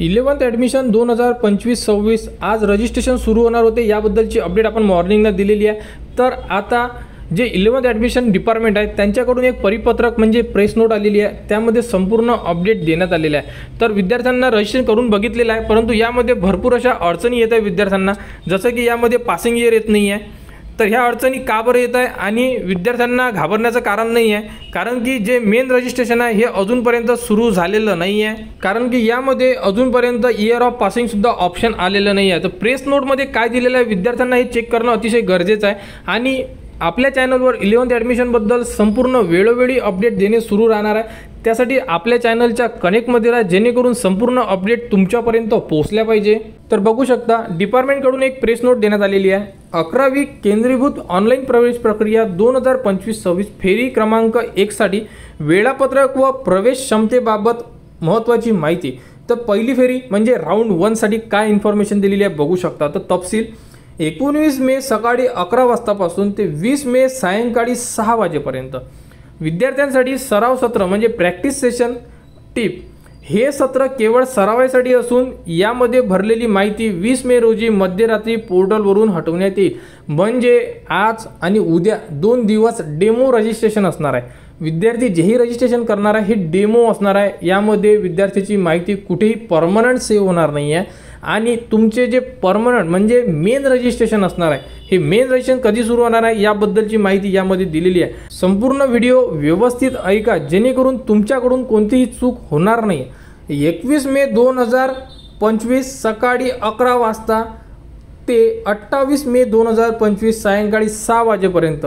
11th admission 2025-26 आज registration सुरू होणार होते, याबद्दलची अपडेट आपण मॉर्निंगला दिलेली आहे। तर आता जे 11th ॲडमिशन डिपार्टमेंट आहे त्यांच्याकडून एक परिपत्रक म्हणजे प्रेस नोट आलेली आहे, त्यामध्ये संपूर्ण अपडेट देण्यात आलेले आहे। तर विद्यार्थ्यांना रजिस्ट्रेशन करून बघितलेलं आहे, परंतु यामध्ये भरपूर अशा अडचणी येत आहे विद्यार्थ्यांना, जसं की यामध्ये पासिंग इयर येत नाही आहे। तर ह्या अडचणी का बरं येत आहे आणि विद्यार्थ्यांना घाबरण्याचं कारण नाही आहे, कारण की जे मेन रजिस्ट्रेशन आहे हे अजूनपर्यंत सुरू झालेलं नाही आहे, कारण की यामध्ये अजूनपर्यंत इयर ऑफ पासिंगसुद्धा ऑप्शन आलेलं नाही आहे। तर प्रेस नोटमध्ये काय दिलेलं आहे विद्यार्थ्यांना हे चेक करणं अतिशय गरजेचं आहे। आणि आपल्या चॅनलवर 11th ॲडमिशनबद्दल संपूर्ण वेळोवेळी अपडेट देणे सुरू राहणार आहे, त्यासाठी आपल्या चॅनलच्या कनेक्टमध्ये राहा, जेणेकरून संपूर्ण अपडेट तुमच्यापर्यंत पोहोचल्या पाहिजे। तर बघू शकता डिपार्टमेंटकडून एक प्रेस नोट देण्यात आलेली आहे। 11वी केंद्रीभूत ऑनलाईन प्रवेश प्रक्रिया 2025-26 फेरी क्रमांक 1 साठी वेळापत्रक व प्रवेश क्षमतेबाबत महत्त्वाची माहिती। तर पहिली फेरी म्हणजे राऊंड 1 साठी काय इन्फॉर्मेशन दिलेली आहे बघू शकता। तर तपशील 19 मे सकाळी 11 वाजतापासून ते 20 मे सायंकाळी 6 वाजेपर्यंत विद्यार्थ्यांसाठी सराव सत्र म्हणजे प्रॅक्टिस सेशन टिप। हे सत्र केवळ सरावासाठी असून यामध्ये भरलेली माहिती 20 मे रोजी मध्यरात्री पोर्टलवरून हटवण्यात येईल। म्हणजे आज आणि उद्या 2 दिवस डेमो रजिस्ट्रेशन असणार आहे। विद्यार्थी जेही रजिस्ट्रेशन करणार आहे हे डेमो असणार आहे, यामध्ये विद्यार्थ्याची माहिती कुठेही परमनंट सेव्ह होणार नाही आहे। आणि तुमचे जे परमनंट म्हणजे मेन रजिस्ट्रेशन असणार आहे, हे मेन रजिस्ट्रेशन कधी सुरू होणार आहे याबद्दलची माहिती यामध्ये दिलेली आहे। संपूर्ण व्हिडिओ व्यवस्थित ऐका, जेणेकरून तुमच्याकडून कोणतीही चूक होणार नाही। 21 मे 2025 सकाळी 11 वाजता ते 28 मे 2025 सायंकाळी 6 वाजेपर्यंत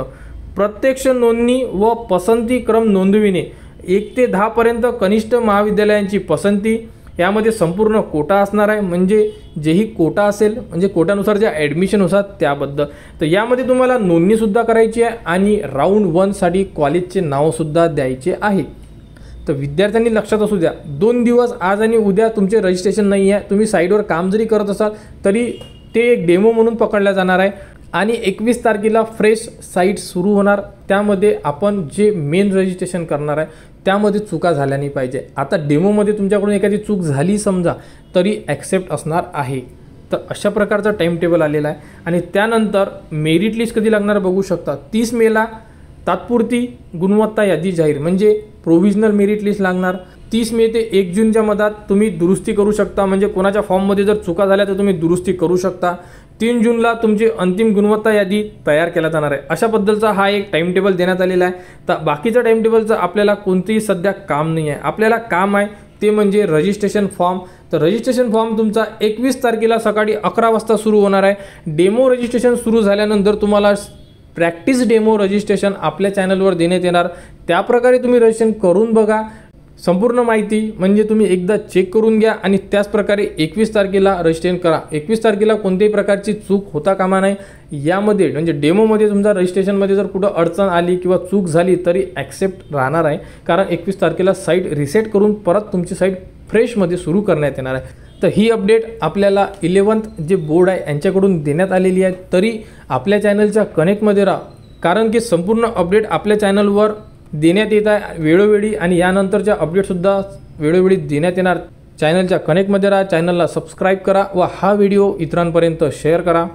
प्रत्यक्ष नोंदणी व पसंती क्रम नोंदविणे। 1 ते 10 पर्यंत कनिष्ठ महाविद्यालयांची पसंती, यामध्ये संपूर्ण कोटा असणार आहे, म्हणजे जेही कोटा असेल म्हणजे कोटानुसार जे ॲडमिशन होतात त्याबद्दल। तर यामध्ये तुम्हाला नोंदणीसुद्धा करायची आहे आणि राऊंड 1 साठी कॉलेजचे नावसुद्धा द्यायचे आहे। तर विद्यार्थ्यांनी लक्षात असू द्या, 2 दिवस आज आणि उद्या तुमचे रजिस्ट्रेशन नाही आहे। तुम्ही साईडवर काम जरी करत असाल तरी ते एक डेमो म्हणून पकडल्या जाणार आहे। आणि 21 तारखेला फ्रेश साईट सुरू होणार, त्यामध्ये आपण जे मेन रजिस्ट्रेशन करणार आहे त्यामध्ये चुका झाल्या नाही पाहिजे। आता डेमोमध्ये तुमच्याकडून एखादी चूक झाली समजा तरी ॲक्सेप्ट असणार आहे। तर अशा प्रकारचा टाइम टेबल आलेला आहे। आणि त्यानंतर मेरिट लिस्ट कधी लागणार बघू शकता। 30 मेला तात्पुरती गुणवत्ता यादी जाहीर म्हणजे प्रोव्हिजनल मेरिट लिस्ट लागणार। 30 मे ते 1 जूनच्या मधात तुम्ही दुरुस्ती करू शकता, म्हणजे कोणाच्या फॉर्ममध्ये जर चुका झाल्या तर तुम्ही दुरुस्ती करू शकता। 3 जूनला तुमची अंतिम गुणवत्ता यादी तयार केला जाणार आहे। अशा पद्धतीचा हा एक टाइम टेबल देण्यात आलेला आहे। तर बाकीच्या टाइम टेबलचं आपल्याला कोणतेही सध्या काम नाही आहे, आपल्याला काम आहे ते म्हणजे रजिस्ट्रेशन फॉर्म। तर रजिस्ट्रेशन फॉर्म तुमचा 21 तारखेला सकाळी 11 वाजता सुरू होणार आहे। डेमो रजिस्ट्रेशन सुरू झाल्यानंतर तुम्हाला प्रॅक्टिस डेमो रजिस्ट्रेशन आपल्या चॅनलवर देण्यात येणार, त्याप्रकारे तुम्ही रजिस्ट्रेशन करून बघा। संपूर्ण माहिती म्हणजे तुम्ही एकदा चेक करून घ्या आणि त्याच प्रकारे 21 तारखेला रजिस्ट्रेशन करा। 21 तारखेला कोणत्याही प्रकारची चूक होता कामा नाही। यामध्ये म्हणजे डेमोमध्ये तुमचा रजिस्ट्रेशनमध्ये जर कुठं अडचण आली किंवा चूक झाली तरी ॲक्सेप्ट राहणार आहे, कारण 21 तारखेला साईट रिसेट करून परत तुमची साईट फ्रेशमध्ये सुरू करण्यात येणार आहे। तर ही अपडेट आपल्याला 11th जे बोर्ड आहे यांच्याकडून देण्यात आलेली आहे। तरी आपल्या चॅनलच्या कनेक्टमध्ये राहा, कारण की संपूर्ण अपडेट आपल्या चॅनलवर देण्यात येत आहे वेळोवेळी आणि यानंतरच्या अपडेटसुद्धा वेळोवेळी देण्यात येणार। चॅनलच्या कनेक्टमध्ये राहा, चॅनलला सबस्क्राईब करा व हा व्हिडिओ इतरांपर्यंत शेअर करा।